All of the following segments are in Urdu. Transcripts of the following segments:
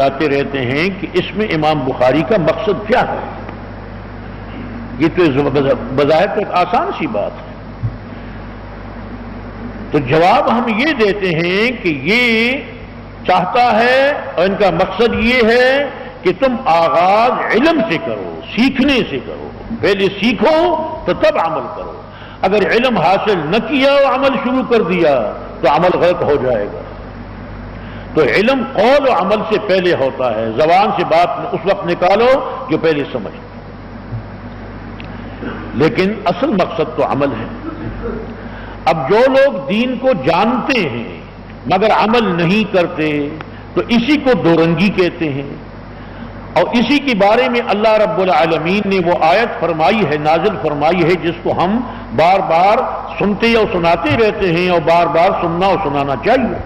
بتاتے رہتے ہیں کہ اس میں امام بخاری کا مقصد کیا ہے۔ یہ تو بظاہر ایک آسان سی بات ہے، تو جواب ہم یہ دیتے ہیں کہ یہ چاہتا ہے اور ان کا مقصد یہ ہے کہ تم آغاز علم سے کرو، سیکھنے سے کرو، پہلے سیکھو تو تب عمل کرو۔ اگر علم حاصل نہ کیا اور عمل شروع کر دیا تو عمل غلط ہو جائے گا۔ تو علم قول و عمل سے پہلے ہوتا ہے، زبان سے بات اس وقت نکالو جو پہلے سمجھ، لیکن اصل مقصد تو عمل ہے۔ اب جو لوگ دین کو جانتے ہیں مگر عمل نہیں کرتے تو اسی کو دورنگی کہتے ہیں، اور اسی کے بارے میں اللہ رب العالمین نے وہ آیت فرمائی ہے، نازل فرمائی ہے، جس کو ہم بار بار سنتے اور سناتے رہتے ہیں، اور بار بار سننا اور سنانا چاہیے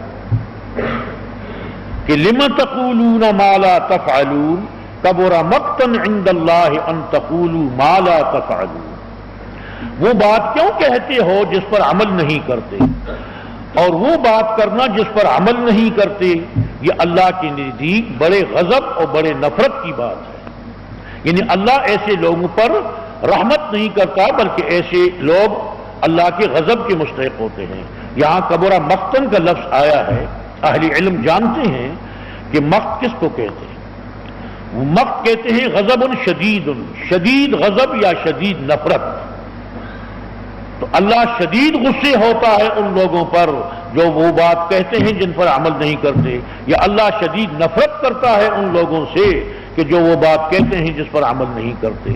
کہ لم تقولون ما لا تفعلون کبر مقتا عند اللہ ان تقولوا ما لا تفعلون۔ وہ بات کیوں کہتے ہو جس پر عمل نہیں کرتے، اور وہ بات کرنا جس پر عمل نہیں کرتے، یہ اللہ کے نزدیک بڑے غضب اور بڑے نفرت کی بات ہے۔ یعنی اللہ ایسے لوگوں پر رحمت نہیں کرتا، بلکہ ایسے لوگ اللہ کے غضب کے مستحق ہوتے ہیں۔ یہاں کبرہ مقتن کا لفظ آیا ہے، اہل علم جانتے ہیں کہ مقت کس کو کہتے ہیں۔ وہ مقت کہتے ہیں غضب شدید، شدید غضب یا شدید نفرت۔ تو اللہ شدید غصے ہوتا ہے ان لوگوں پر جو وہ بات کہتے ہیں جن پر عمل نہیں کرتے، یا اللہ شدید نفرت کرتا ہے ان لوگوں سے کہ جو وہ بات کہتے ہیں جس پر عمل نہیں کرتے۔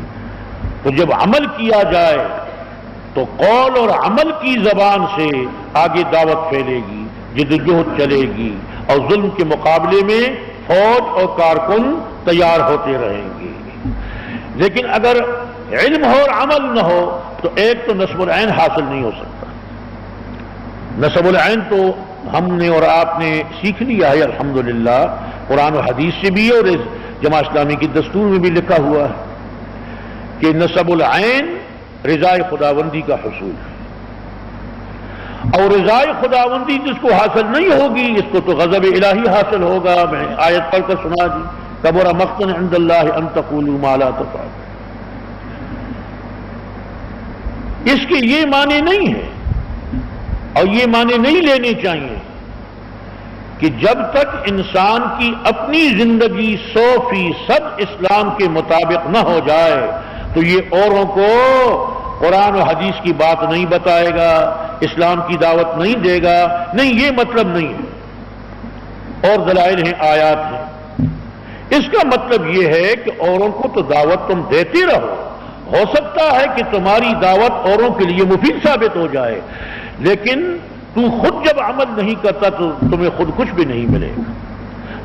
تو جب عمل کیا جائے تو قول اور عمل کی زبان سے آگے دعوت پھیلے گی، جدوجہد چلے گی، اور ظلم کے مقابلے میں فوج اور کارکن تیار ہوتے رہیں گے۔ لیکن اگر علم ہو اور عمل نہ ہو تو ایک تو نصب العین حاصل نہیں ہو سکتا۔ نصب العین تو ہم نے اور آپ نے سیکھ لیا ہے الحمدللہ، قرآن و حدیث سے بھی، اور اس جماعت اسلامی کی دستور میں بھی لکھا ہوا ہے کہ نصب العین رضائے خداوندی کا حصول ہے، اور رضائے خداوندی جس کو حاصل نہیں ہوگی اس کو تو غضب الہی حاصل ہوگا۔ میں آیت پڑھ کر سنا دی، کبر مقتا عند اللہ ان تقولوا ما لا تفعلون۔ اس کے یہ معنی نہیں ہے، اور یہ معنی نہیں لینے چاہیے کہ جب تک انسان کی اپنی زندگی 100% اسلام کے مطابق نہ ہو جائے تو یہ اوروں کو قرآن و حدیث کی بات نہیں بتائے گا، اسلام کی دعوت نہیں دے گا۔ نہیں، یہ مطلب نہیں ہے، اور دلائل ہیں، آیات ہیں۔ اس کا مطلب یہ ہے کہ اوروں کو تو دعوت تم دیتے رہو، ہو سکتا ہے کہ تمہاری دعوت اوروں کے لیے مفید ثابت ہو جائے، لیکن تو خود جب عمل نہیں کرتا تو تمہیں خود کچھ بھی نہیں ملے گا۔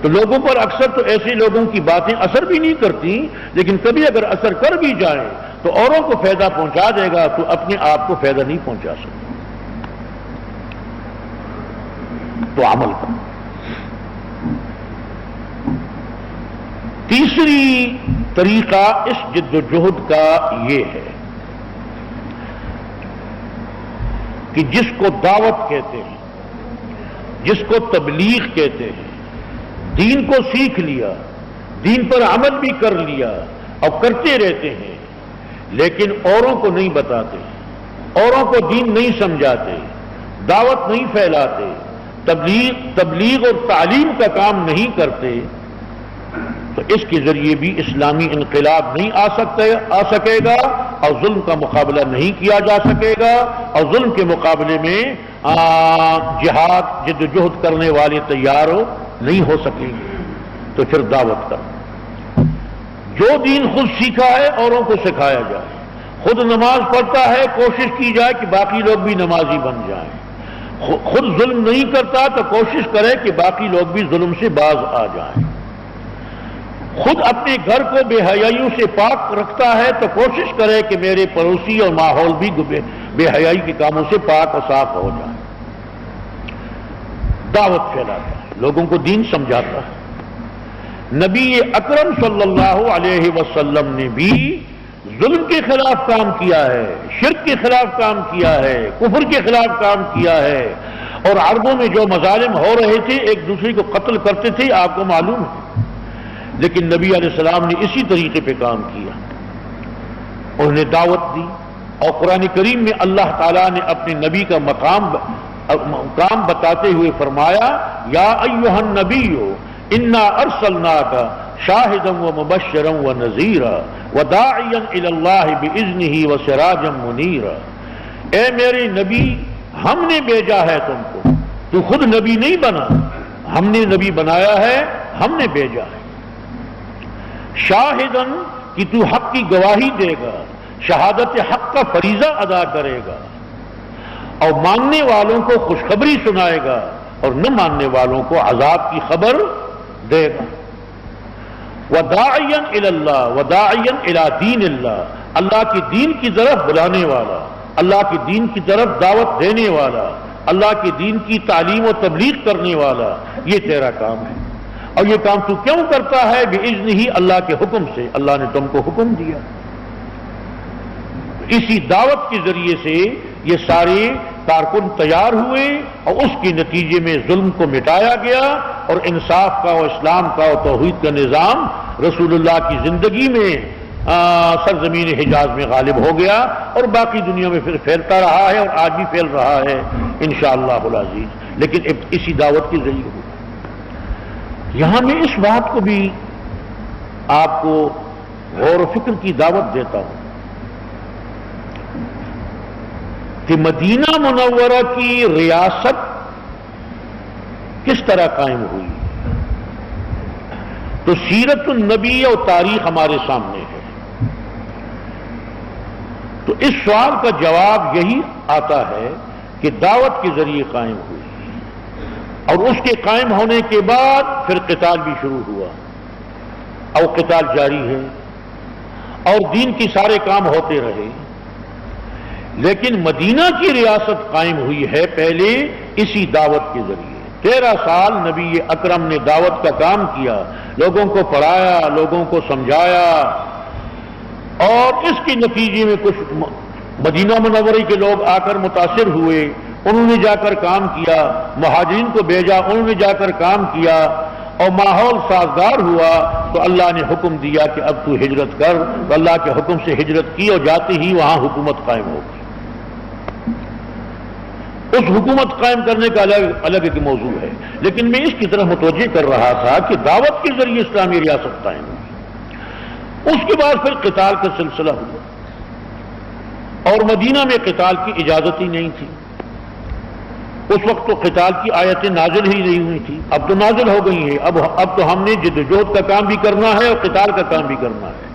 تو لوگوں پر اکثر تو ایسے لوگوں کی باتیں اثر بھی نہیں کرتی، لیکن کبھی اگر اثر کر بھی جائیں تو اوروں کو فائدہ پہنچا دے گا، تو اپنے آپ کو فائدہ نہیں پہنچا سکتا۔ تو عمل کرو۔ تیسری طریقہ اس جد و جہد کا یہ ہے کہ جس کو دعوت کہتے ہیں، جس کو تبلیغ کہتے ہیں، دین کو سیکھ لیا، دین پر عمل بھی کر لیا اور کرتے رہتے ہیں، لیکن اوروں کو نہیں بتاتے، اوروں کو دین نہیں سمجھاتے، دعوت نہیں پھیلاتے، تبلیغ اور تعلیم کا کام نہیں کرتے، تو اس کے ذریعے بھی اسلامی انقلاب نہیں آ سکے گا، اور ظلم کا مقابلہ نہیں کیا جا سکے گا، اور ظلم کے مقابلے میں جہاد جد و جہد کرنے والے تیار نہیں ہو سکیں گے۔ تو پھر دعوت کرو، جو دین خود سیکھا ہے اوروں کو سکھایا جائے، خود نماز پڑھتا ہے کوشش کی جائے کہ باقی لوگ بھی نمازی بن جائیں، خود ظلم نہیں کرتا تو کوشش کرے کہ باقی لوگ بھی ظلم سے باز آ جائیں، خود اپنے گھر کو بے حیائیوں سے پاک رکھتا ہے تو کوشش کرے کہ میرے پڑوسی اور ماحول بھی بے حیائی کے کاموں سے پاک اور صاف ہو جائے۔ دعوت پھیلاتا ہے، لوگوں کو دین سمجھاتا ہے۔ نبی اکرم صلی اللہ علیہ وسلم نے بھی ظلم کے خلاف کام کیا ہے، شرک کے خلاف کام کیا ہے، کفر کے خلاف کام کیا ہے، اور عربوں میں جو مظالم ہو رہے تھے، ایک دوسرے کو قتل کرتے تھے، آپ کو معلوم ہے۔ لیکن نبی علیہ السلام نے اسی طریقے پہ کام کیا، انہوں نے دعوت دی، اور قرآن کریم میں اللہ تعالیٰ نے اپنے نبی کا مقام بتاتے ہوئے فرمایا یا ایھا النبی انا ارسلناک شاہدا ومبشرا ونذیرا وداعیا الی اللہ باذنہ وسراجا منیرا، اے میرے نبی ہم نے بھیجا ہے تم کو، تو خود نبی نہیں بنا، ہم نے نبی بنایا ہے، ہم نے بھیجا ہے، شاہدن کہ تو حق کی گواہی دے گا، شہادت حق کا فریضہ ادا کرے گا، اور ماننے والوں کو خوشخبری سنائے گا اور نہ ماننے والوں کو عذاب کی خبر دے گا، وداعیا الی اللہ وداعیا الی دین اللہ، اللہ کے دین کی طرف بلانے والا، اللہ کے دین کی طرف دعوت دینے والا، اللہ کے دین کی تعلیم و تبلیغ کرنے والا، یہ تیرا کام ہے، اور یہ کام تو کیوں کرتا ہے؟ بِإِذْنِهِ، اللہ کے حکم سے، اللہ نے تم کو حکم دیا۔ اسی دعوت کے ذریعے سے یہ سارے کارکن تیار ہوئے اور اس کے نتیجے میں ظلم کو مٹایا گیا اور انصاف کا اور اسلام کا اور توحید کا نظام رسول اللہ کی زندگی میں سرزمین حجاز میں غالب ہو گیا، اور باقی دنیا میں پھر پھیلتا رہا ہے اور آج بھی پھیل رہا ہے انشاءاللہ العزیز، لیکن اسی دعوت کے ذریعے ہوا۔ یہاں میں اس بات کو بھی آپ کو غور و فکر کی دعوت دیتا ہوں کہ مدینہ منورہ کی ریاست کس طرح قائم ہوئی، تو سیرت النبی اور تاریخ ہمارے سامنے ہے، تو اس سوال کا جواب یہی آتا ہے کہ دعوت کے ذریعے قائم ہوئی، اور اس کے قائم ہونے کے بعد پھر قتال بھی شروع ہوا، اور قتال جاری ہے، اور دین کے سارے کام ہوتے رہے، لیکن مدینہ کی ریاست قائم ہوئی ہے پہلے اسی دعوت کے ذریعے۔ 13 سال نبی اکرم نے دعوت کا کام کیا، لوگوں کو پڑھایا، لوگوں کو سمجھایا، اور اس کے نتیجے میں کچھ مدینہ منورہ کے لوگ آ کر متاثر ہوئے، انہوں نے جا کر کام کیا، مہاجرین کو بھیجا، انہوں نے جا کر کام کیا، اور ماحول سازگار ہوا تو اللہ نے حکم دیا کہ اب تو ہجرت کر، تو اللہ کے حکم سے ہجرت کی، اور جاتے ہی وہاں حکومت قائم ہو گئی۔ اس حکومت قائم کرنے کا الگ ایک موضوع ہے، لیکن میں اس کی طرف متوجہ کر رہا تھا کہ دعوت کے ذریعے اسلامی ریاست قائم ہوئی، اس کے بعد پھر قتال کا سلسلہ ہوا، اور مدینہ میں قتال کی اجازت ہی نہیں تھی، اس وقت تو قتال کی آیتیں نازل ہی نہیں ہوئی تھی، اب تو نازل ہو گئی ہیں، اب تو ہم نے جدوجہد کا کام بھی کرنا ہے اور قتال کا کام بھی کرنا ہے،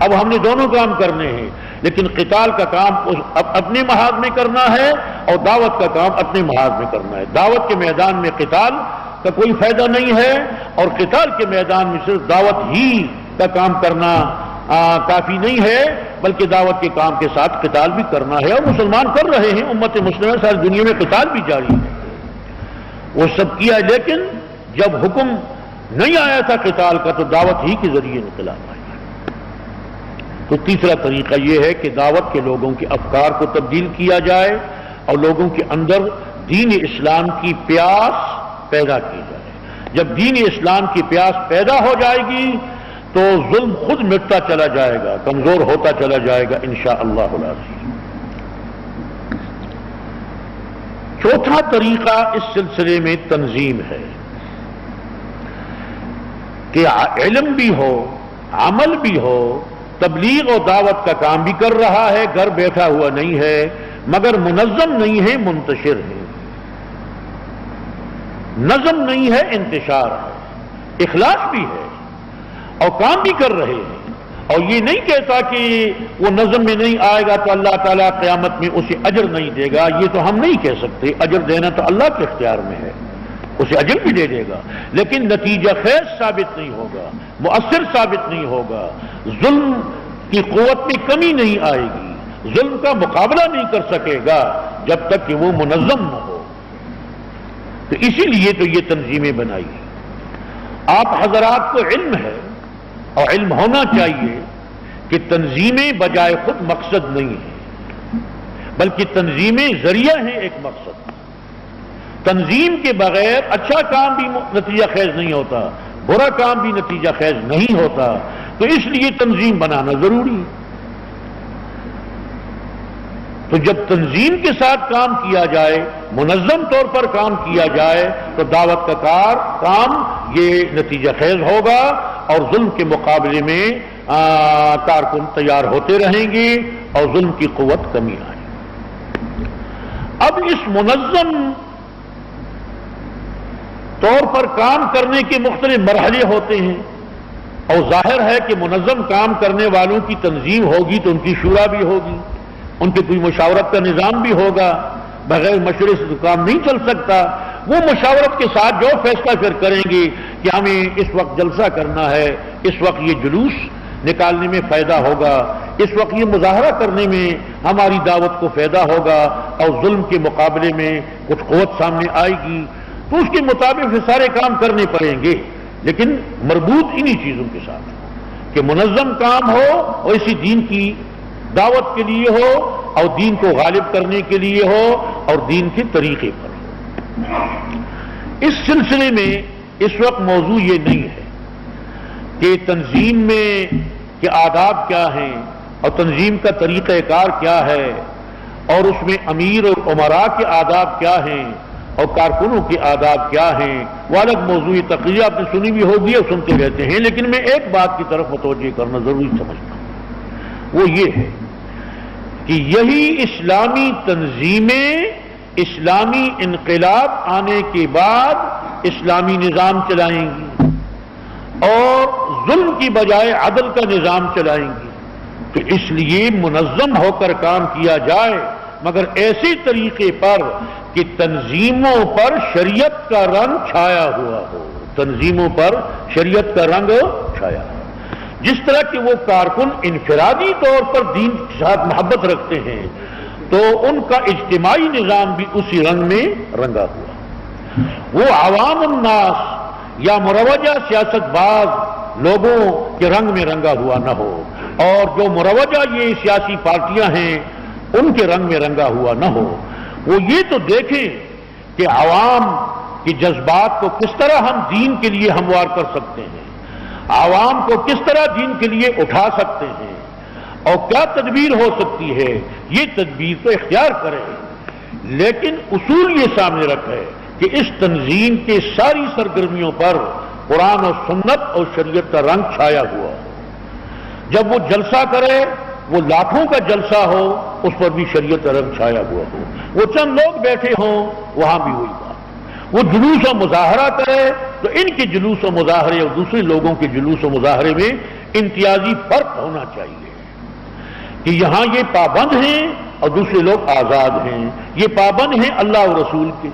اب ہم نے دونوں کام کرنے ہیں، لیکن قتال کا کام اپنے محاذ میں کرنا ہے اور دعوت کا کام اپنے محاذ میں کرنا ہے۔ دعوت کے میدان میں قتال کا کوئی فائدہ نہیں ہے، اور قتال کے میدان میں صرف دعوت ہی کا کام کرنا کافی نہیں ہے، بلکہ دعوت کے کام کے ساتھ قتال بھی کرنا ہے، اور مسلمان کر رہے ہیں، امت مسلمہ ساری دنیا میں قتال بھی جاری ہے، وہ سب کیا، لیکن جب حکم نہیں آیا تھا قتال کا تو دعوت ہی کے ذریعے انقلاب آیا۔ تو تیسرا طریقہ یہ ہے کہ دعوت کے لوگوں کے افکار کو تبدیل کیا جائے اور لوگوں کے اندر دین اسلام کی پیاس پیدا کی جائے۔ جب دین اسلام کی پیاس پیدا ہو جائے گی تو ظلم خود مٹتا چلا جائے گا، کمزور ہوتا چلا جائے گا انشاءاللہ العزیز۔ چوتھا طریقہ اس سلسلے میں تنظیم ہے کہ علم بھی ہو، عمل بھی ہو، تبلیغ و دعوت کا کام بھی کر رہا ہے، گھر بیٹھا ہوا نہیں ہے، مگر منظم نہیں ہے، منتشر ہے، نظم نہیں ہے، انتشار ہے، اخلاص بھی ہے اور کام بھی کر رہے ہیں، اور یہ نہیں کہتا کہ وہ نظم میں نہیں آئے گا تو اللہ تعالیٰ قیامت میں اسے اجر نہیں دے گا، یہ تو ہم نہیں کہہ سکتے، اجر دینا تو اللہ کے اختیار میں ہے، اسے اجر بھی دے دے گا، لیکن نتیجہ خیز ثابت نہیں ہوگا، مؤثر ثابت نہیں ہوگا، ظلم کی قوت میں کمی نہیں آئے گی، ظلم کا مقابلہ نہیں کر سکے گا جب تک کہ وہ منظم نہ ہو۔ تو اسی لیے تو یہ تنظیمیں بنائی ہیں۔ آپ حضرات کو علم ہے اور علم ہونا چاہیے کہ تنظیمیں بجائے خود مقصد نہیں ہیں، بلکہ تنظیمیں ذریعہ ہیں ایک مقصد۔ تنظیم کے بغیر اچھا کام بھی نتیجہ خیز نہیں ہوتا، برا کام بھی نتیجہ خیز نہیں ہوتا، تو اس لیے تنظیم بنانا ضروری ہے۔ تو جب تنظیم کے ساتھ کام کیا جائے، منظم طور پر کام کیا جائے، تو دعوت کا کام یہ نتیجہ خیز ہوگا، اور ظلم کے مقابلے میں کارکن تیار ہوتے رہیں گے اور ظلم کی قوت کمی آئے۔ اب اس منظم طور پر کام کرنے کے مختلف مرحلے ہوتے ہیں، اور ظاہر ہے کہ منظم کام کرنے والوں کی تنظیم ہوگی تو ان کی شورا بھی ہوگی، ان کے کوئی مشاورت کا نظام بھی ہوگا، بغیر مشورے سے تو کام نہیں چل سکتا۔ وہ مشاورت کے ساتھ جو فیصلہ پھر کریں گے کہ ہمیں اس وقت جلسہ کرنا ہے، اس وقت یہ جلوس نکالنے میں فائدہ ہوگا، اس وقت یہ مظاہرہ کرنے میں ہماری دعوت کو فائدہ ہوگا، اور ظلم کے مقابلے میں کچھ قوت سامنے آئے گی، تو اس کے مطابق یہ سارے کام کرنے پڑیں گے، لیکن مربوط انہی چیزوں کے ساتھ کہ منظم کام ہو اور اسی دین کی دعوت کے لیے ہو، اور دین کو غالب کرنے کے لیے ہو، اور دین کے طریقے پر ہو۔ اس سلسلے میں اس وقت موضوع یہ نہیں ہے کہ تنظیم میں کے آداب کیا ہیں اور تنظیم کا طریقہ کار کیا ہے، اور اس میں امیر اور امراء کے آداب کیا ہیں اور کارکنوں کے آداب کیا ہیں، وہ الگ موضوع تقریر آپ نے سنی بھی ہوگی اور سنتے رہتے ہیں، لیکن میں ایک بات کی طرف متوجہ کرنا ضروری سمجھتا ہوں، وہ یہ ہے کہ یہی اسلامی تنظیمیں اسلامی انقلاب آنے کے بعد اسلامی نظام چلائیں گی اور ظلم کی بجائے عدل کا نظام چلائیں گی۔ تو اس لیے منظم ہو کر کام کیا جائے، مگر ایسے طریقے پر کہ تنظیموں پر شریعت کا رنگ چھایا ہوا ہو، تنظیموں پر شریعت کا رنگ چھایا ہو۔ جس طرح کہ وہ کارکن انفرادی طور پر دین کے ساتھ محبت رکھتے ہیں، تو ان کا اجتماعی نظام بھی اسی رنگ میں رنگا ہوا، وہ عوام الناس یا مروجہ سیاست باز لوگوں کے رنگ میں رنگا ہوا نہ ہو، اور جو مروجہ یہ سیاسی پارٹیاں ہیں ان کے رنگ میں رنگا ہوا نہ ہو۔ وہ یہ تو دیکھیں کہ عوام کے جذبات کو کس طرح ہم دین کے لیے ہموار کر سکتے ہیں، عوام کو کس طرح دین کے لیے اٹھا سکتے ہیں، اور کیا تدبیر ہو سکتی ہے، یہ تدبیر تو اختیار کرے، لیکن اصول یہ سامنے رکھے کہ اس تنظیم کے ساری سرگرمیوں پر قرآن و سنت اور شریعت کا رنگ چھایا ہوا ہو۔ جب وہ جلسہ کرے، وہ لاکھوں کا جلسہ ہو، اس پر بھی شریعت کا رنگ چھایا ہوا ہو، وہ چند لوگ بیٹھے ہوں، وہاں بھی وہی بات، وہ جلوس و مظاہرہ کرے تو ان کے جلوس و مظاہرے اور دوسرے لوگوں کے جلوس و مظاہرے میں امتیازی فرق ہونا چاہیے کہ یہاں یہ پابند ہیں اور دوسرے لوگ آزاد ہیں، یہ پابند ہیں اللہ اور رسول کے۔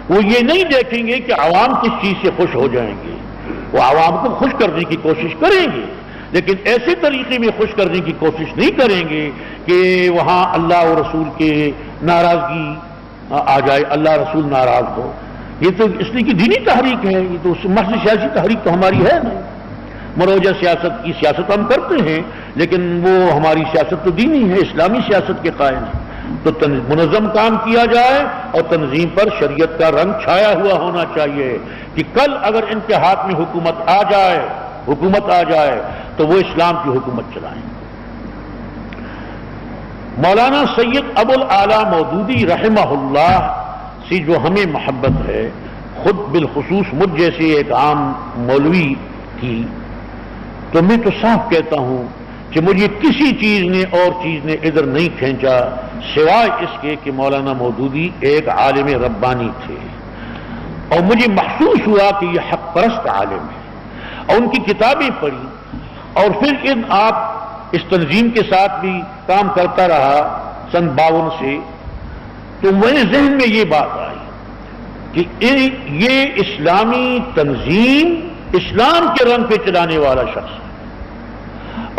وہ یہ نہیں دیکھیں گے کہ عوام کس چیز سے خوش ہو جائیں گے، وہ عوام کو خوش کرنے کی کوشش کریں گے، لیکن ایسے طریقے میں خوش کرنے کی کوشش نہیں کریں گے کہ وہاں اللہ اور رسول کے ناراضگی آ جائے، اللہ رسول ناراض ہو۔ یہ تو اس لیے کہ دینی تحریک ہے، یہ تو محض سیاسی تحریک تو ہماری ہے نہیں۔ مروجہ سیاست کی سیاست ہم کرتے ہیں، لیکن وہ ہماری سیاست تو دینی ہے، اسلامی سیاست کے قائم ہے۔ تو منظم کام کیا جائے اور تنظیم پر شریعت کا رنگ چھایا ہوا ہونا چاہیے کہ کل اگر ان کے ہاتھ میں حکومت آ جائے تو وہ اسلام کی حکومت چلائیں۔ مولانا سید ابو الاعلیٰ مودودی رحمہ اللہ سے جو ہمیں محبت ہے، خود بالخصوص مجھ جیسے ایک عام مولوی کی، تو میں تو صاف کہتا ہوں کہ مجھے کسی چیز نے ادھر نہیں کھینچا سوائے اس کے کہ مولانا مودودی ایک عالم ربانی تھے، اور مجھے محسوس ہوا کہ یہ حق پرست عالم ہے، اور ان کی کتابیں پڑھی، اور پھر آپ اس تنظیم کے ساتھ بھی کام کرتا رہا سن 52 سے، تو میرے ذہن میں یہ بات آئی کہ یہ اسلامی تنظیم اسلام کے رنگ پہ چلانے والا شخص ہے،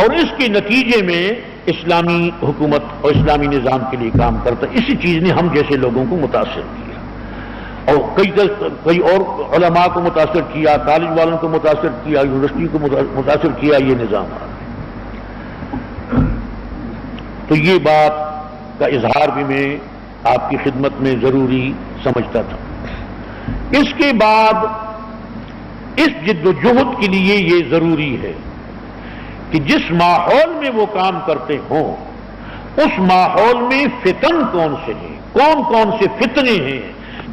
اور اس کے نتیجے میں اسلامی حکومت اور اسلامی نظام کے لیے کام کرتا ہے۔ اسی چیز نے ہم جیسے لوگوں کو متاثر کیا، اور کئی اور علماء کو متاثر کیا، کالج والوں کو متاثر کیا، یونیورسٹی کو متاثر کیا یہ نظام۔ تو یہ بات کا اظہار بھی میں آپ کی خدمت میں ضروری سمجھتا تھا۔ اس کے بعد اس جد و جہد کے لیے یہ ضروری ہے کہ جس ماحول میں وہ کام کرتے ہوں اس ماحول میں فتن کون سے ہیں، کون کون سے فتنے ہیں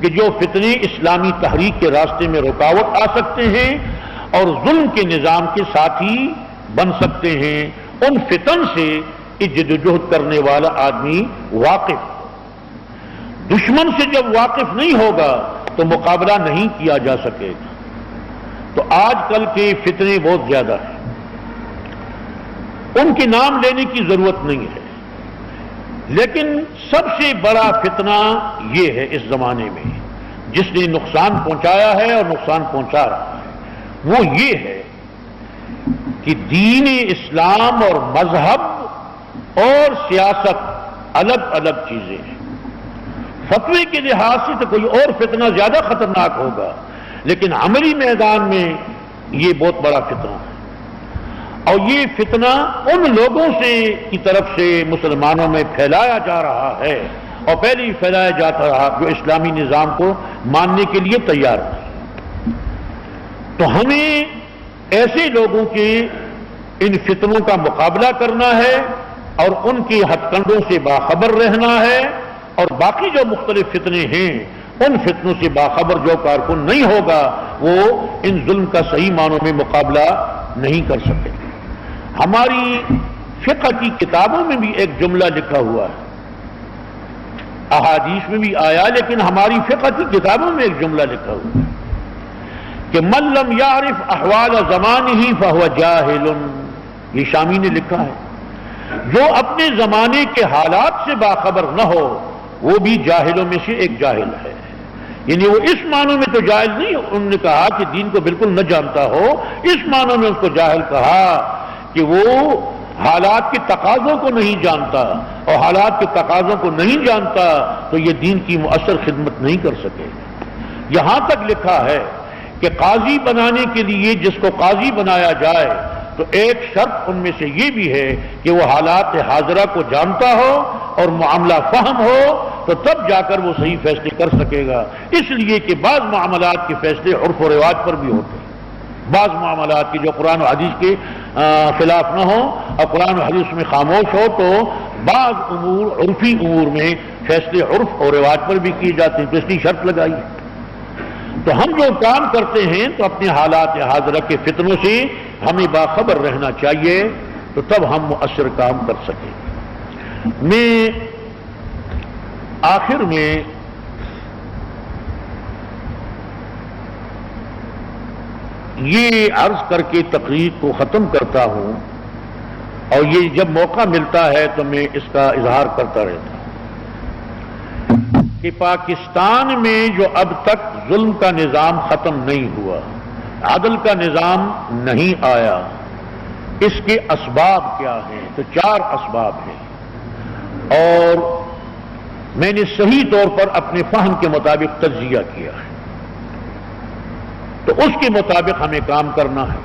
کہ جو فتنے اسلامی تحریک کے راستے میں رکاوٹ آ سکتے ہیں اور ظلم کے نظام کے ساتھی بن سکتے ہیں، ان فتن سے جد و جہد کرنے والا آدمی واقف ہو۔ دشمن سے جب واقف نہیں ہوگا تو مقابلہ نہیں کیا جا سکے گا۔ تو آج کل کے فتنے بہت زیادہ ہیں، ان کے نام لینے کی ضرورت نہیں ہے، لیکن سب سے بڑا فتنہ یہ ہے اس زمانے میں جس نے نقصان پہنچایا ہے اور نقصان پہنچا رہا ہے، وہ یہ ہے کہ دین اسلام اور مذہب اور سیاست الگ الگ چیزیں ہیں۔ فتوے کے لحاظ سے تو کوئی اور فتنہ زیادہ خطرناک ہوگا، لیکن عملی میدان میں یہ بہت بڑا فتنہ ہے، اور یہ فتنہ ان لوگوں سے کی طرف سے مسلمانوں میں پھیلایا جا رہا ہے اور پہلے ہی پھیلایا جاتا رہا جو اسلامی نظام کو ماننے کے لیے تیار نہیں۔ تو ہمیں ایسے لوگوں کے ان فتنوں کا مقابلہ کرنا ہے اور ان کی ہتھ کنڈوں سے باخبر رہنا ہے، اور باقی جو مختلف فتنے ہیں ان فتنوں سے باخبر جو کارکن نہیں ہوگا وہ ان ظلم کا صحیح معنوں میں مقابلہ نہیں کر سکے۔ ہماری فقہ کی کتابوں میں بھی ایک جملہ لکھا ہوا ہے، احادیث میں بھی آیا، لیکن ہماری فقہ کی کتابوں میں ایک جملہ لکھا ہوا ہے کہ من لم یعرف احوال زمانہ فہو جاہل۔ یہ شامی نے لکھا ہے، جو اپنے زمانے کے حالات سے باخبر نہ ہو وہ بھی جاہلوں میں سے ایک جاہل ہے۔ یعنی وہ اس معنوں میں تو جاہل نہیں، انہوں نے کہا کہ دین کو بالکل نہ جانتا ہو، اس معنوں میں اس کو جاہل کہا کہ وہ حالات کے تقاضوں کو نہیں جانتا، اور حالات کے تقاضوں کو نہیں جانتا تو یہ دین کی مؤثر خدمت نہیں کر سکے۔ یہاں تک لکھا ہے کہ قاضی بنانے کے لیے جس کو قاضی بنایا جائے تو ایک شرط ان میں سے یہ بھی ہے کہ وہ حالات حاضرہ کو جانتا ہو اور معاملہ فہم ہو، تو تب جا کر وہ صحیح فیصلے کر سکے گا۔ اس لیے کہ بعض معاملات کے فیصلے عرف و رواج پر بھی ہوتے ہیں، بعض معاملات کی جو قرآن و حدیث کے خلاف نہ ہو اور قرآن و حدیث میں خاموش ہو، تو بعض امور عرفی امور میں فیصلے عرف اور رواج پر بھی کیے جاتے ہیں، تو اس کی شرط لگائی۔ تو ہم جو کام کرتے ہیں تو اپنے حالات حاضرہ کے فتنوں سے ہمیں باخبر رہنا چاہیے، تو تب ہم مؤثر کام کر سکیں۔ میں آخر میں یہ عرض کر کے تقریر کو ختم کرتا ہوں، اور یہ جب موقع ملتا ہے تو میں اس کا اظہار کرتا رہتا ہوں کہ پاکستان میں جو اب تک ظلم کا نظام ختم نہیں ہوا، عدل کا نظام نہیں آیا، اس کے اسباب کیا ہیں؟ تو 4 اسباب ہیں، اور میں نے صحیح طور پر اپنے فہم کے مطابق تجزیہ کیا ہے، تو اس کے مطابق ہمیں کام کرنا ہے۔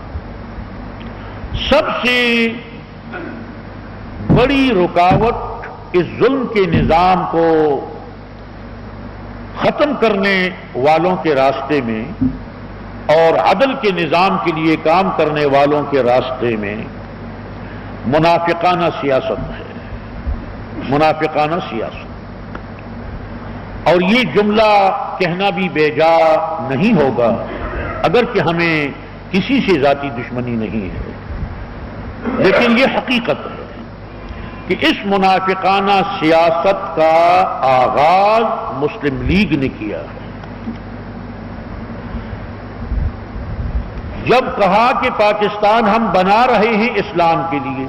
سب سے بڑی رکاوٹ اس ظلم کے نظام کو ختم کرنے والوں کے راستے میں اور عدل کے نظام کے لیے کام کرنے والوں کے راستے میں منافقانہ سیاست ہے، منافقانہ سیاست۔ اور یہ جملہ کہنا بھی بیجا نہیں ہوگا، اگرچہ ہمیں کسی سے ذاتی دشمنی نہیں ہے، لیکن یہ حقیقت ہے کہ اس منافقانہ سیاست کا آغاز مسلم لیگ نے کیا ہے۔ جب کہا کہ پاکستان ہم بنا رہے ہیں اسلام کے لیے،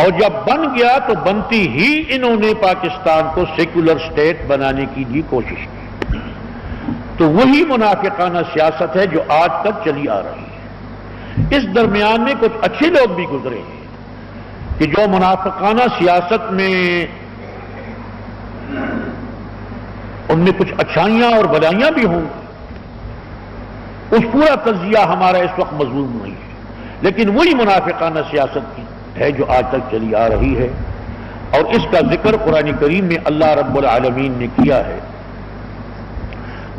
اور جب بن گیا تو بنتی ہی انہوں نے پاکستان کو سیکولر سٹیٹ بنانے کی بھی کوشش کی، تو وہی منافقانہ سیاست ہے جو آج تک چلی آ رہی ہے۔ اس درمیان میں کچھ اچھے لوگ بھی گزرے ہیں کہ جو منافقانہ سیاست میں ان میں کچھ اچھائیاں اور بلائیاں بھی ہوں، اس پورا تجزیہ ہمارا اس وقت مضمون نہیں ہے، لیکن وہی منافقانہ سیاست کی ہے جو آج تک چلی آ رہی ہے، اور اس کا ذکر قرآن کریم میں اللہ رب العالمین نے کیا ہے۔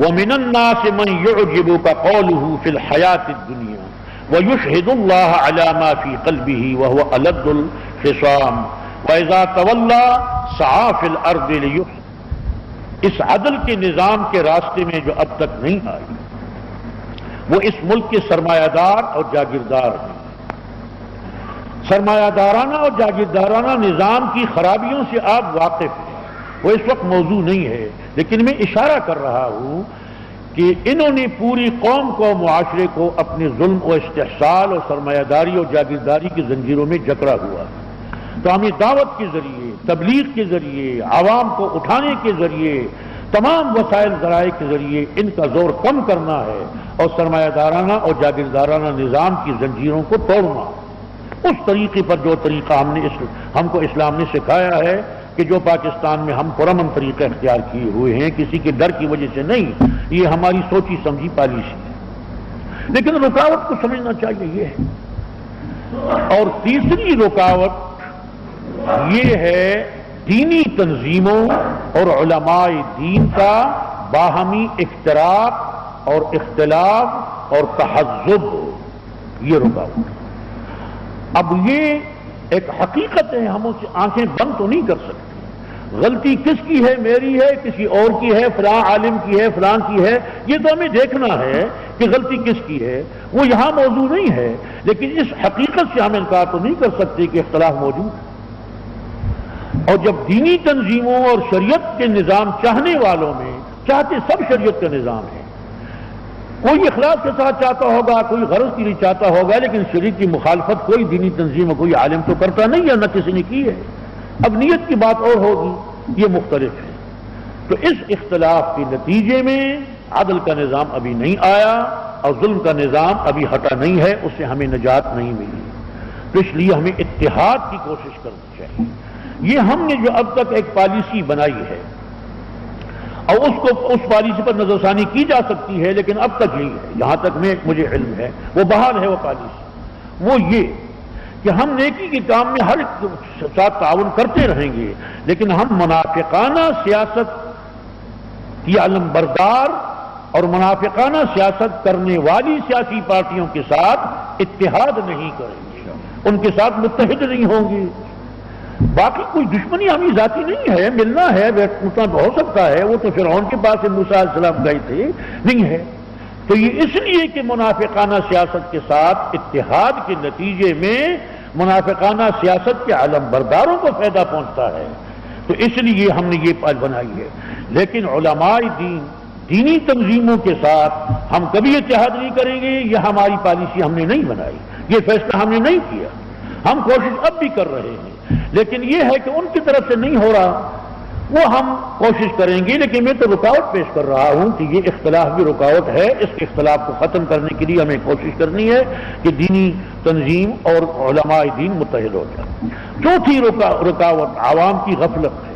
وَمِنَ النَّاسِ مَن يُعْجِبُكَ قَوْلُهُ فِي الْحَيَاةِ الدُّنْيَا وَيُشْهِدُ اللَّهَ عَلَى مَا فِي قَلْبِهِ وَهُوَ أَلَدُّ الْخِصَامِ وَإِذَا تَوَلَّى سَعَىٰ فِي الْأَرْضِ لِيُفْسِدَ۔ اس عدل کے نظام کے راستے میں جو اب تک نہیں آئی، وہ اس ملک کے سرمایہ دار اور جاگیردار ہیں۔ سرمایہ دارانہ اور جاگیردارانہ نظام کی خرابیوں سے آپ واقف ہیں، وہ اس وقت موضوع نہیں ہے، لیکن میں اشارہ کر رہا ہوں کہ انہوں نے پوری قوم کو، معاشرے کو اپنے ظلم و استحصال اور سرمایہ داری اور جاگیرداری کی زنجیروں میں جکڑا ہوا۔ تو ہمیں دعوت کے ذریعے، تبلیغ کے ذریعے، عوام کو اٹھانے کے ذریعے، تمام وسائل ذرائع کے ذریعے ان کا زور کم کرنا ہے اور سرمایہ دارانہ اور جاگیردارانہ نظام کی زنجیروں کو توڑنا، اس طریقے پر جو طریقہ ہم کو اسلام نے سکھایا ہے کہ جو پاکستان میں ہم پرامن طریقے اختیار کیے ہوئے ہیں، کسی کے ڈر کی وجہ سے نہیں، یہ ہماری سوچی سمجھی پالیسی ہے۔ لیکن رکاوٹ کو سمجھنا چاہیے یہ ہے۔ اور تیسری رکاوٹ یہ ہے دینی تنظیموں اور علماء دین کا باہمی اختراق اور اختلاف اور تحزب، یہ رکاوٹ۔ اب یہ ایک حقیقت ہے، ہم اسے آنکھیں بند تو نہیں کر سکتے۔ غلطی کس کی ہے؟ میری ہے، کسی اور کی ہے، فلاں عالم کی ہے، فلاں کی ہے، یہ تو ہمیں دیکھنا ہے کہ غلطی کس کی ہے، وہ یہاں موضوع نہیں ہے۔ لیکن اس حقیقت سے ہم انکار تو نہیں کر سکتے کہ اختلاف موجود ہے۔ اور جب دینی تنظیموں اور شریعت کے نظام چاہنے والوں میں، چاہتے سب شریعت کا نظام ہے، کوئی اخلاص کے ساتھ چاہتا ہوگا، کوئی غرض کے لیے چاہتا ہوگا، لیکن شریعت کی مخالفت کوئی دینی تنظیم اور کوئی عالم تو کرتا نہیں ہے، نہ کسی نے کی ہے۔ اب نیت کی بات اور ہوگی، یہ مختلف ہے۔ تو اس اختلاف کے نتیجے میں عدل کا نظام ابھی نہیں آیا اور ظلم کا نظام ابھی ہٹا نہیں ہے، اس سے ہمیں نجات نہیں ملی۔ تو اس لیے ہمیں اتحاد کی کوشش کرنی چاہیے۔ یہ ہم نے جو اب تک ایک پالیسی بنائی ہے اور اس پالیسی پر نظر ثانی کی جا سکتی ہے، لیکن اب تک یہی ہے، جہاں تک مجھے علم ہے، وہ بحال ہے وہ پالیسی، وہ یہ کہ ہم نیکی کے کام میں ہر ساتھ تعاون کرتے رہیں گے، لیکن ہم منافقانہ سیاست کی علم بردار اور منافقانہ سیاست کرنے والی سیاسی پارٹیوں کے ساتھ اتحاد نہیں کریں گے، ان کے ساتھ متحد نہیں ہوں گے۔ باقی کوئی دشمنی ہمیں ذاتی نہیں ہے، ملنا ہے، بیٹھنا ہو سکتا ہے، وہ تو فرعون کے پاس موسیٰ علیہ السلام گئے تھے، نہیں ہے۔ تو یہ اس لیے کہ منافقانہ سیاست کے ساتھ اتحاد کے نتیجے میں منافقانہ سیاست کے علم برداروں کو فائدہ پہنچتا ہے، تو اس لیے ہم نے یہ پال بنائی ہے۔ لیکن علماء دین، دینی تنظیموں کے ساتھ ہم کبھی اتحاد نہیں کریں گے، یہ ہماری پالیسی ہم نے نہیں بنائی، یہ فیصلہ ہم نے نہیں کیا۔ ہم کوشش اب بھی کر رہے ہیں، لیکن یہ ہے کہ ان کی طرف سے نہیں ہو رہا، وہ ہم کوشش کریں گے۔ لیکن میں تو رکاوٹ پیش کر رہا ہوں کہ یہ اختلاف بھی رکاوٹ ہے، اس کے اختلاف کو ختم کرنے کے لیے ہمیں کوشش کرنی ہے کہ دینی تنظیم اور علماء دین متحد ہو جائیں۔ چوتھی رکاوٹ عوام کی غفلت ہے۔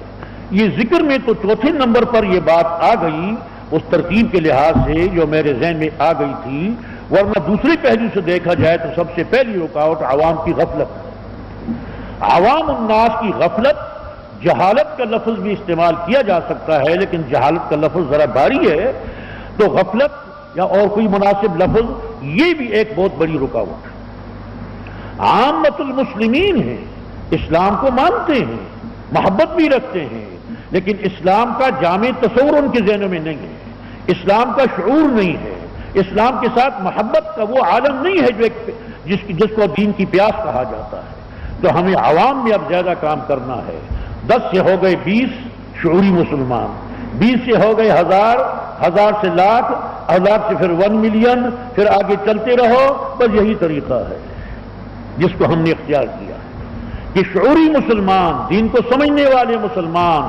یہ ذکر میں تو چوتھے نمبر پر یہ بات آ گئی اس ترتیب کے لحاظ سے جو میرے ذہن میں آ گئی تھی، ورنہ دوسرے پہلو سے دیکھا جائے تو سب سے پہلی رکاوٹ عوام کی غفلت ہے۔ عوام الناس کی غفلت، جہالت کا لفظ بھی استعمال کیا جا سکتا ہے، لیکن جہالت کا لفظ ذرا بھاری ہے، تو غفلت یا اور کوئی مناسب لفظ، یہ بھی ایک بہت بڑی رکاوٹ ہے۔ عامت المسلمین ہیں، اسلام کو مانتے ہیں، محبت بھی رکھتے ہیں، لیکن اسلام کا جامع تصور ان کے ذہنوں میں نہیں ہے، اسلام کا شعور نہیں ہے، اسلام کے ساتھ محبت کا وہ عالم نہیں ہے جس کو دین کی پیاس کہا جاتا ہے۔ تو ہمیں عوام میں اب زیادہ کام کرنا ہے۔ 10 سے ہو گئے 20 شعوری مسلمان، 20 سے ہو گئے 1000، 1000 سے لاکھ، 1000 سے پھر 1 ملین، پھر آگے چلتے رہو۔ بس یہی طریقہ ہے جس کو ہم نے اختیار کیا ہے کہ شعوری مسلمان، دین کو سمجھنے والے مسلمان،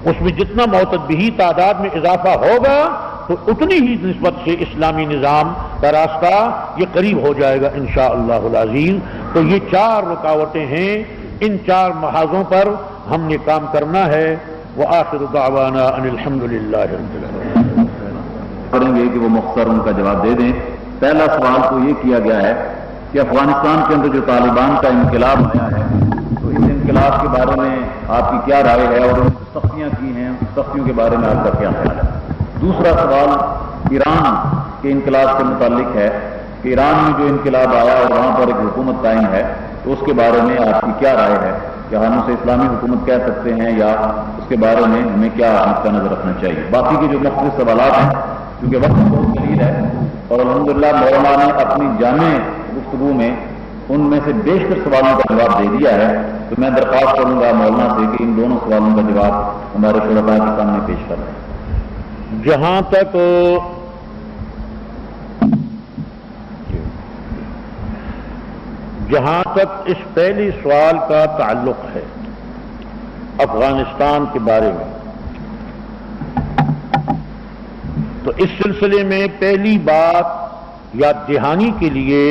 اس میں جتنا معتدبی تعداد میں اضافہ ہوگا تو اتنی ہی نسبت سے اسلامی نظام کا راستہ یہ قریب ہو جائے گا انشاءاللہ العظیم۔ تو یہ 4 رکاوٹیں ہیں، ان 4 محاذوں پر ہم نے کام کرنا ہے۔ وآخر دعوانا ان الحمدللہ رب العالمین۔ کریں گے کہ وہ مختصر ان کا جواب دے دیں۔ پہلا سوال تو یہ کیا گیا ہے کہ افغانستان کے اندر جو طالبان کا انقلاب آیا ہے، تو اس انقلاب کے بارے میں آپ کی کیا رائے ہے، اور ان سختیاں کی ہیں، سختیوں کے بارے میں آپ کا کیا خیال ہے؟ دوسرا سوال ایران کے انقلاب سے متعلق ہے کہ ایران میں جو انقلاب آیا اور وہاں پر ایک حکومت قائم ہے، تو اس کے بارے میں آپ کی کیا رائے ہے؟ کیا ہم اسے اسلامی حکومت کہہ سکتے ہیں یا اس کے بارے میں ہمیں کیا نقطہ نظر رکھنا چاہیے؟ باقی کے جو مختلف سوالات ہیں، کیونکہ وقت بہت قلیل ہے اور الحمدللہ مولانا نے اپنی جامع گفتگو میں ان میں سے بیشتر سوالوں کا جواب دے دیا ہے، تو میں درخواست کروں گا مولانا سے کہ ان دونوں سوالوں کا جواب ہمارے شرکاء کے سامنے پیش کر دیں۔ جہاں تک اس پہلے سوال کا تعلق ہے افغانستان کے بارے میں، تو اس سلسلے میں پہلی بات یاد دہانی کے لیے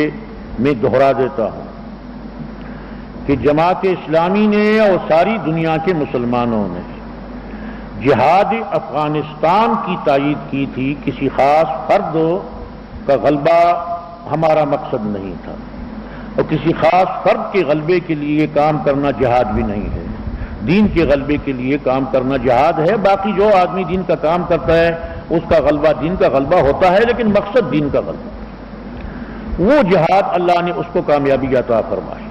میں دہرا دیتا ہوں کہ جماعت اسلامی نے اور ساری دنیا کے مسلمانوں نے جہاد افغانستان کی تائید کی تھی، کسی خاص فرد کا غلبہ ہمارا مقصد نہیں تھا، اور کسی خاص فرد کے غلبے کے لیے کام کرنا جہاد بھی نہیں ہے، دین کے غلبے کے لیے کام کرنا جہاد ہے۔ باقی جو آدمی دین کا کام کرتا ہے اس کا غلبہ دین کا غلبہ ہوتا ہے، لیکن مقصد دین کا غلبہ، وہ جہاد اللہ نے اس کو کامیابی عطا فرمائی،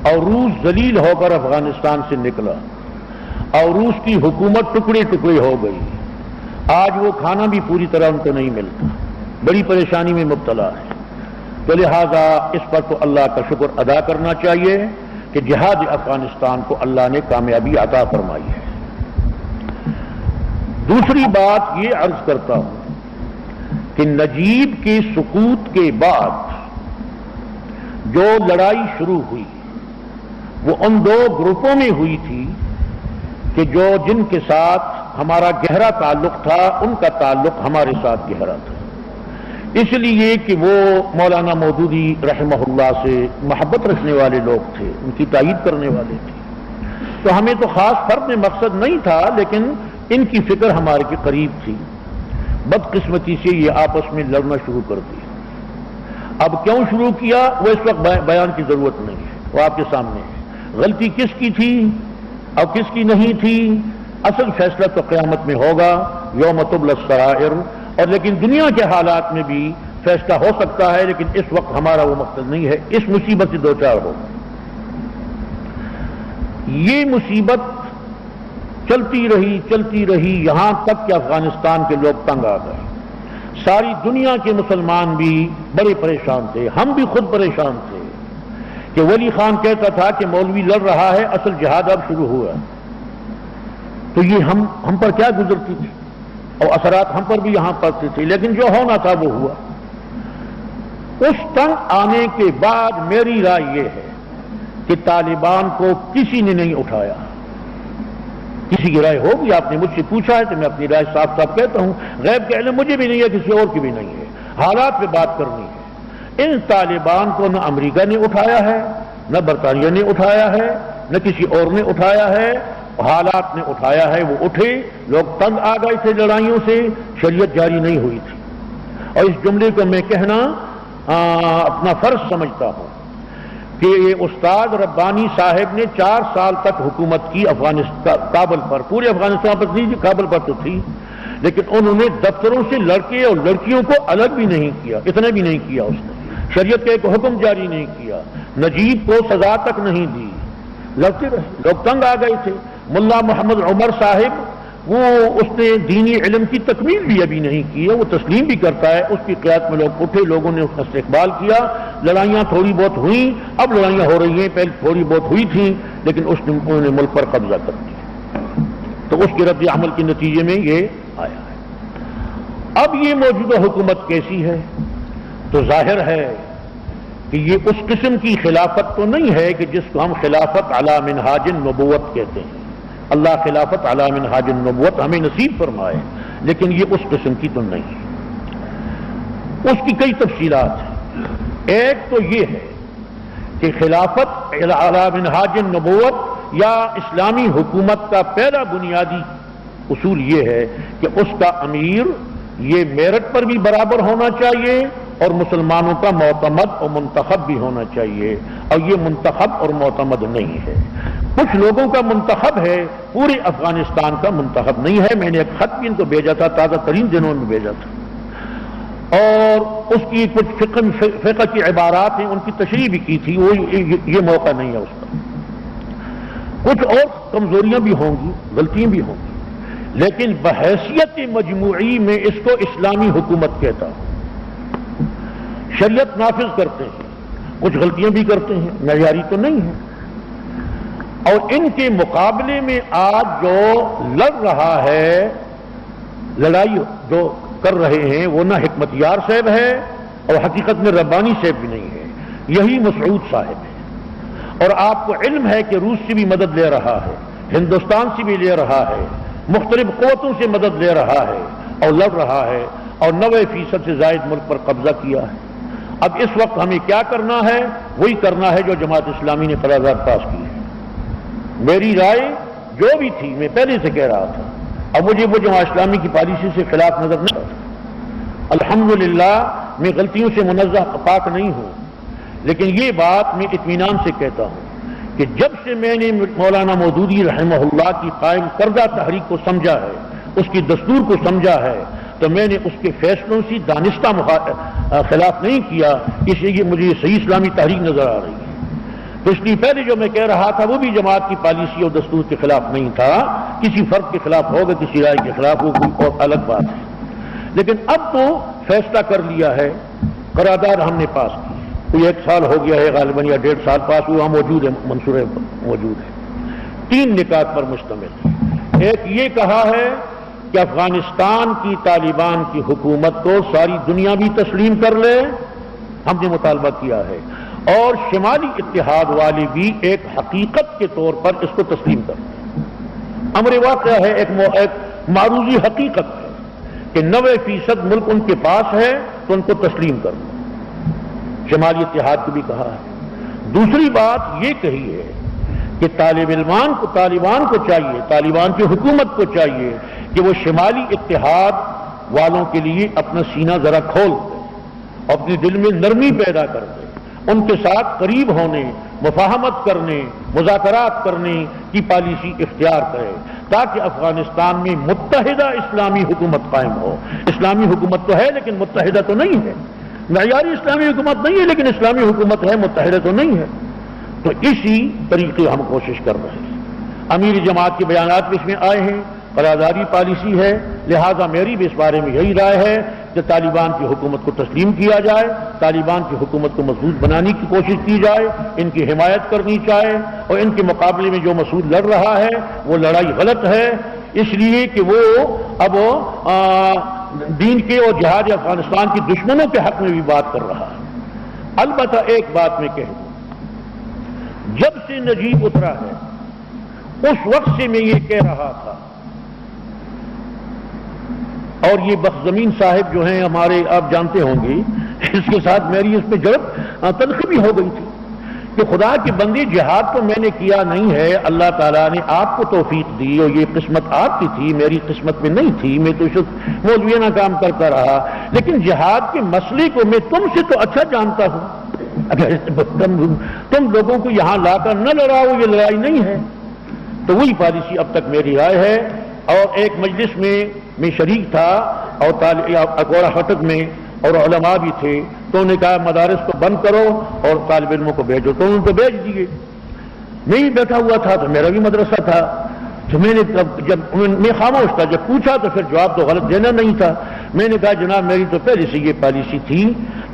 اور روس ذلیل ہو کر افغانستان سے نکلا، اور روس کی حکومت ٹکڑے ٹکڑے ہو گئی، آج وہ کھانا بھی پوری طرح ان کو نہیں ملتا، بڑی پریشانی میں مبتلا ہے۔ تو لہذا اس پر تو اللہ کا شکر ادا کرنا چاہیے کہ جہاد افغانستان کو اللہ نے کامیابی عطا فرمائی ہے۔ دوسری بات یہ عرض کرتا ہوں کہ نجیب کے سقوط کے بعد جو لڑائی شروع ہوئی وہ ان دو گروپوں میں ہوئی تھی کہ جن کے ساتھ ہمارا گہرا تعلق تھا، ان کا تعلق ہمارے ساتھ گہرا تھا، اس لیے کہ وہ مولانا مودودی رحمہ اللہ سے محبت رکھنے والے لوگ تھے، ان کی تائید کرنے والے تھے، تو ہمیں تو خاص فرد میں مقصد نہیں تھا، لیکن ان کی فکر ہمارے کے قریب تھی۔ بدقسمتی سے یہ آپس میں لڑنا شروع کر دیا۔ اب کیوں شروع کیا وہ اس وقت بیان کی ضرورت نہیں ہے، وہ آپ کے سامنے ہے۔ غلطی کس کی تھی اور کس کی نہیں تھی، اصل فیصلہ تو قیامت میں ہوگا، یوم تبلی السرائر، اور لیکن دنیا کے حالات میں بھی فیصلہ ہو سکتا ہے، لیکن اس وقت ہمارا وہ مقصد نہیں ہے۔ اس مصیبت سے دو چار ہو، یہ مصیبت چلتی رہی یہاں تک کہ افغانستان کے لوگ تنگ آ گئے، ساری دنیا کے مسلمان بھی بڑے پریشان تھے، ہم بھی خود پریشان تھے کہ ولی خان کہتا تھا کہ مولوی لڑ رہا ہے، اصل جہاد اب شروع ہوا، تو یہ ہم پر کیا گزرتی تھی اور اثرات ہم پر بھی یہاں پڑتے تھے، لیکن جو ہونا تھا وہ ہوا۔ اس تنگ آنے کے بعد میری رائے یہ ہے کہ طالبان کو کسی نے نہیں اٹھایا۔ کسی کی رائے ہوگی، آپ نے مجھ سے پوچھا ہے تو میں اپنی رائے صاف صاف کہتا ہوں، غیب کا علم مجھے بھی نہیں ہے، کسی اور کی بھی نہیں ہے، حالات پہ بات کرنی ہے۔ ان طالبان کو نہ امریکہ نے اٹھایا ہے، نہ برطانیہ نے اٹھایا ہے، نہ کسی اور نے اٹھایا ہے، حالات نے اٹھایا ہے، وہ اٹھے، لوگ تنگ آ گئے تھے لڑائیوں سے، شریعت جاری نہیں ہوئی تھی۔ اور اس جملے کو میں کہنا اپنا فرض سمجھتا ہوں کہ یہ استاد ربانی صاحب نے 4 سال تک حکومت کی افغانستان، کابل پر، پورے افغانستان پر نہیں، کابل پر تو تھی، لیکن انہوں نے دفتروں سے لڑکے اور لڑکیوں کو الگ بھی نہیں کیا، اتنا بھی نہیں کیا، اس نے شریعت کا ایک حکم جاری نہیں کیا، نجیب کو سزا تک نہیں دی، لڑتے رہے، لوگ تنگ آ گئے تھے۔ ملا محمد عمر صاحب اس نے دینی علم کی تکمیل بھی ابھی نہیں کی ہے، وہ تسلیم بھی کرتا ہے، اس کی قیادت میں لوگ اٹھے، لوگوں نے اس کا استقبال کیا، لڑائیاں تھوڑی بہت ہوئیں، اب لڑائیاں ہو رہی ہیں، پہلے تھوڑی بہت ہوئی تھیں، لیکن انہوں نے ملک پر قبضہ کر دیا، تو اس کے رد عمل کے نتیجے میں یہ آیا ہے۔ اب یہ موجودہ حکومت کیسی ہے؟ تو ظاہر ہے کہ یہ اس قسم کی خلافت تو نہیں ہے کہ جس کو ہم خلافت علی منہاج النبوت کہتے ہیں، اللہ خلافت علی منہاج النبوت ہمیں نصیب فرمائے، لیکن یہ اس قسم کی تو نہیں ہے، اس کی کئی تفصیلات ہیں۔ ایک تو یہ ہے کہ خلافت علی منہاج النبوت یا اسلامی حکومت کا پہلا بنیادی اصول یہ ہے کہ اس کا امیر یہ میرٹ پر بھی برابر ہونا چاہیے اور مسلمانوں کا معتمد اور منتخب بھی ہونا چاہیے، اور یہ منتخب اور معتمد نہیں ہے۔ کچھ لوگوں کا منتخب ہے، پورے افغانستان کا منتخب نہیں ہے۔ میں نے ایک خط بھی ان کو بھیجا تھا، تازہ ترین دنوں میں بھیجا تھا، اور اس کی کچھ فقہ کی عبارات ہیں، ان کی تشریح بھی کی تھی، وہ یہ موقع نہیں ہے اس کا۔ کچھ اور کمزوریاں بھی ہوں گی، غلطیاں بھی ہوں گی، لیکن بحیثیت مجموعی میں اس کو اسلامی حکومت کہتا ہوں۔ شریعت نافذ کرتے ہیں، کچھ غلطیاں بھی کرتے ہیں، معیاری تو نہیں ہے، اور ان کے مقابلے میں آج جو لڑ رہا ہے، لڑائی جو کر رہے ہیں، وہ نہ حکمت یار صاحب ہے اور حقیقت میں ربانی صاحب بھی نہیں ہے، یہی مسعود صاحب ہے۔ اور آپ کو علم ہے کہ روس سے بھی مدد لے رہا ہے، ہندوستان سے بھی لے رہا ہے، مختلف قوتوں سے مدد لے رہا ہے اور لڑ رہا ہے، اور 90% سے زائد ملک پر قبضہ کیا ہے۔ اب اس وقت ہمیں کیا کرنا ہے؟ وہی کرنا ہے جو جماعت اسلامی نے قرارداد پاس کی ہے۔ میری رائے جو بھی تھی، میں پہلے سے کہہ رہا تھا، اب مجھے وہ جماعت اسلامی کی پالیسی سے خلاف نظر نہیں آتا۔ الحمدللہ میں غلطیوں سے منزہ پاک نہیں ہوں، لیکن یہ بات میں اطمینان سے کہتا ہوں کہ جب سے میں نے مولانا مودودی رحمہ اللہ کی قائم کردہ تحریک کو سمجھا ہے، اس کی دستور کو سمجھا ہے، تو میں نے اس کے فیصلوں سے دانستہ خلاف نہیں کیا، اس لیے مجھے یہ صحیح اسلامی تحریک نظر آ رہی ہے۔ تو اس لیے پہلے جو میں کہہ رہا تھا وہ بھی جماعت کی پالیسی اور دستور کے خلاف نہیں تھا، کسی فرد کے خلاف ہوگا، کسی رائے کے خلاف وہ کوئی اور الگ بات ہے، لیکن اب تو فیصلہ کر لیا ہے، قرارداد ہم نے پاس کی، کوئی 1 سال ہو گیا ہے غالباً، یا 1.5 سال پاس ہوا، موجود ہے، منصورے موجود ہے، 3 نکات پر مشتمل۔ ایک یہ کہا ہے کہ افغانستان کی طالبان کی حکومت کو ساری دنیا بھی تسلیم کر لے، ہم نے مطالبہ کیا ہے، اور شمالی اتحاد والے بھی ایک حقیقت کے طور پر اس کو تسلیم کر لیں۔ امر واقعہ ہے، ایک معروضی حقیقت ہے کہ 90% ملک ان کے پاس ہے، تو ان کو تسلیم کر لیں۔ شمالی اتحاد کو بھی کہا ہے۔ دوسری بات یہ کہی ہے کہ طالبان کو چاہیے، طالبان کی حکومت کو چاہیے کہ وہ شمالی اتحاد والوں کے لیے اپنا سینہ ذرا کھول دے، اپنے دل میں نرمی پیدا کر دے، ان کے ساتھ قریب ہونے، مفاہمت کرنے، مذاکرات کرنے کی پالیسی اختیار کرے، تاکہ افغانستان میں متحدہ اسلامی حکومت قائم ہو۔ اسلامی حکومت تو ہے لیکن متحدہ تو نہیں ہے، معیاری اسلامی حکومت نہیں ہے لیکن اسلامی حکومت ہے، متحدہ تو نہیں ہے۔ تو اسی طریقے ہم کوشش کر رہے ہیں۔ امیر جماعت کے بیانات بھی اس میں آئے ہیں، قراردادی پالیسی ہے، لہذا میری بھی اس بارے میں یہی رائے ہے کہ طالبان کی حکومت کو تسلیم کیا جائے، طالبان کی حکومت کو مضبوط بنانے کی کوشش کی جائے، ان کی حمایت کرنی چاہے، اور ان کے مقابلے میں جو مسعود لڑ رہا ہے وہ لڑائی غلط ہے، اس لیے کہ وہ اب دین کے اور جہاد افغانستان کے دشمنوں کے حق میں بھی بات کر رہا ہے۔ البتہ ایک بات میں کہہ دوں، جب سے نجیب اترا ہے اس وقت سے میں یہ کہہ رہا تھا، اور یہ بخش زمین صاحب جو ہیں ہمارے، آپ جانتے ہوں گے، اس کے ساتھ میری اس پہ جڑپ تلخی بھی ہو گئی تھی کہ خدا کی بندی، جہاد تو میں نے کیا نہیں ہے، اللہ تعالیٰ نے آپ کو توفیق دی اور یہ قسمت آپ کی تھی، میری قسمت میں نہیں تھی، میں تو مولویانہ کام کرتا رہا، لیکن جہاد کے مسئلے کو میں تم سے تو اچھا جانتا ہوں، اگر تم لوگوں کو یہاں لا کر نہ لڑاؤ، یہ لڑائی نہیں ہے۔ تو وہی پالیسی اب تک میری رائے ہے۔ اور ایک مجلس میں شریک تھا، اور اکوڑا خٹک میں، اور علماء بھی تھے، تو انہوں نے کہا مدارس کو بند کرو اور طالب علموں کو بھیجو، تو انہوں نے تو بھیج دیے۔ میں ہی بیٹھا ہوا تھا، تو میرا بھی مدرسہ تھا، تو میں نے جب میں خاموش تھا، جب پوچھا تو پھر جواب تو غلط دینا نہیں تھا۔ میں نے کہا جناب میری تو پہلے سے یہ پالیسی تھی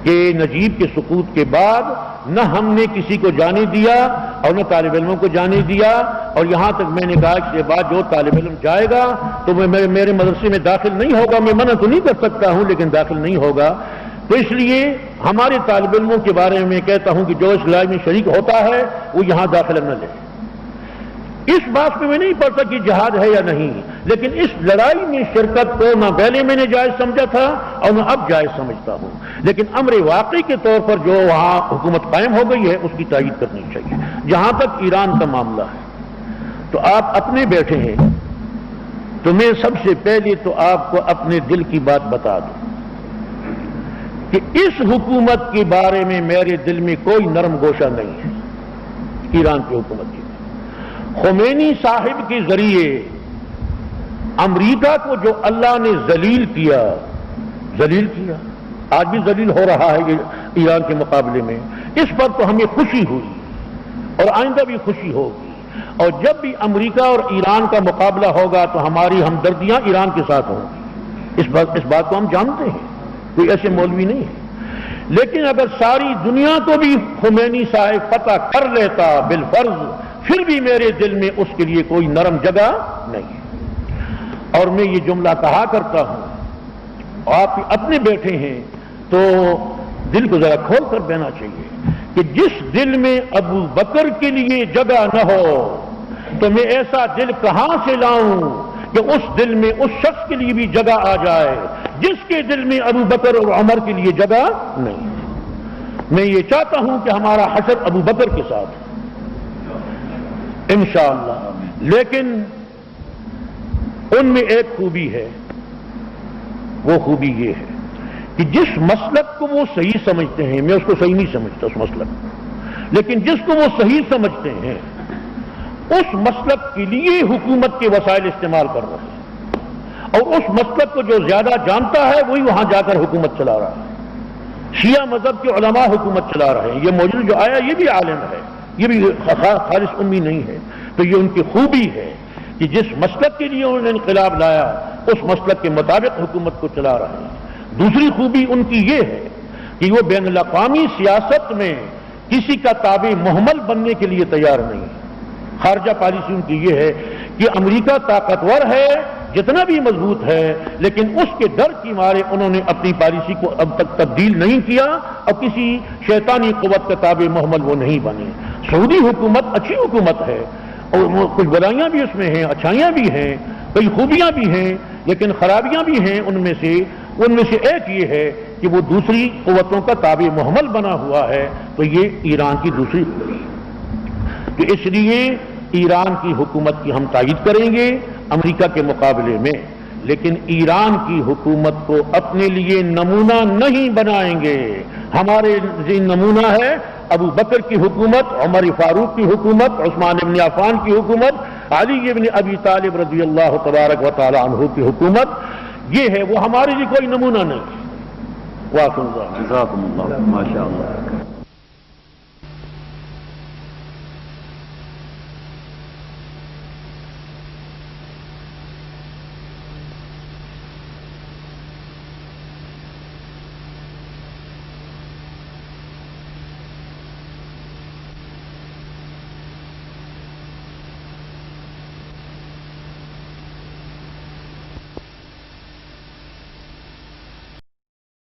کہ نجیب کے سقوط کے بعد نہ ہم نے کسی کو جانے دیا اور نہ طالب علموں کو جانے دیا، اور یہاں تک میں نے کہا کہ اس کے بعد جو طالب علم جائے گا تو میرے مدرسے میں داخل نہیں ہوگا، میں منع تو نہیں کر سکتا ہوں لیکن داخل نہیں ہوگا۔ تو اس لیے ہمارے طالب علموں کے بارے میں کہتا ہوں کہ جو اس لڑائی میں شریک ہوتا ہے وہ یہاں داخلہ نہ لے۔ اس بات پہ میں نہیں پڑھتا کہ جہاد ہے یا نہیں، لیکن اس لڑائی میں شرکت کو نہ پہلے میں نے جائز سمجھا تھا اور نہ اب جائز سمجھتا ہوں، لیکن امر واقعی کے طور پر جو وہاں حکومت قائم ہو گئی ہے اس کی تائید کرنی چاہیے۔ جہاں تک ایران کا معاملہ ہے تو آپ اپنے بیٹھے ہیں، تو میں سب سے پہلے تو آپ کو اپنے دل کی بات بتا دوں کہ اس حکومت کے بارے میں میرے دل میں کوئی نرم گوشہ نہیں ہے، ایران کی حکومت کی۔ خمینی صاحب کے ذریعے امریکہ کو جو اللہ نے ذلیل کیا، آج بھی ذلیل ہو رہا ہے ایران کے مقابلے میں، اس پر تو ہمیں خوشی ہوئی اور آئندہ بھی خوشی ہوگی، اور جب بھی امریکہ اور ایران کا مقابلہ ہوگا تو ہماری ہمدردیاں ایران کے ساتھ ہوں گی، اس بات کو ہم جانتے ہیں، کوئی ایسے مولوی نہیں ہے۔ لیکن اگر ساری دنیا کو بھی خمینی صاحب فتح کر لیتا بالفرض، پھر بھی میرے دل میں اس کے لیے کوئی نرم جگہ نہیں ہے۔ اور میں یہ جملہ کہا کرتا ہوں، آپ اپنے بیٹھے ہیں تو دل کو ذرا کھول کر دینا چاہیے کہ جس دل میں ابو بکر کے لیے جگہ نہ ہو تو میں ایسا دل کہاں سے لاؤں کہ اس دل میں اس شخص کے لیے بھی جگہ آ جائے جس کے دل میں ابو بکر اور عمر کے لیے جگہ نہیں۔ میں یہ چاہتا ہوں کہ ہمارا حشر ابو بکر کے ساتھ انشاءاللہ، لیکن ان میں ایک خوبی ہے، وہ خوبی یہ ہے کہ جس مسلک کو وہ صحیح سمجھتے ہیں، میں اس کو صحیح نہیں سمجھتا اس مسلک کو، لیکن جس کو وہ صحیح سمجھتے ہیں اس مسلک کے لیے حکومت کے وسائل استعمال کر رہے ہیں، اور اس مسلک کو جو زیادہ جانتا ہے وہی وہاں جا کر حکومت چلا رہا ہے۔ شیعہ مذہب کے علماء حکومت چلا رہے ہیں، یہ موجود جو آیا یہ بھی عالم ہے، یہ بھی خالص امی نہیں ہے، تو یہ ان کی خوبی ہے کہ جس مسلک کے لیے انہوں نے انقلاب لایا اس مسلک کے مطابق حکومت کو چلا رہے ہیں۔ دوسری خوبی ان کی یہ ہے کہ وہ بین الاقوامی سیاست میں کسی کا تابع محمل بننے کے لیے تیار نہیں ہے۔ خارجہ پالیسی ان کی یہ ہے کہ امریکہ طاقتور ہے، جتنا بھی مضبوط ہے، لیکن اس کے ڈر کی مارے انہوں نے اپنی پالیسی کو اب تک تبدیل نہیں کیا اور کسی شیطانی قوت کا تابع محمل وہ نہیں بنے۔ سعودی حکومت اچھی حکومت ہے اور کچھ برائیاں بھی اس میں ہیں، اچھائیاں بھی ہیں، کئی خوبیاں بھی ہیں، لیکن خرابیاں بھی ہیں۔ ان میں سے ایک یہ ہے کہ وہ دوسری قوتوں کا تابع محمل بنا ہوا ہے، تو یہ ایران کی دوسری خوبی ہے۔ تو اس لیے ایران کی حکومت کی ہم تائید کریں گے امریکہ کے مقابلے میں، لیکن ایران کی حکومت کو اپنے لیے نمونہ نہیں بنائیں گے۔ ہمارے لیے نمونہ ہے ابو بکر کی حکومت، عمر فاروق کی حکومت، عثمان بن عفان کی حکومت، علی بن ابی طالب رضی اللہ تبارک و تعالی عنہ کی حکومت، یہ ہے، وہ ہمارے لیے کوئی نمونہ نہیں۔ واقعی جزاکم اللہ، ماشاء اللہ۔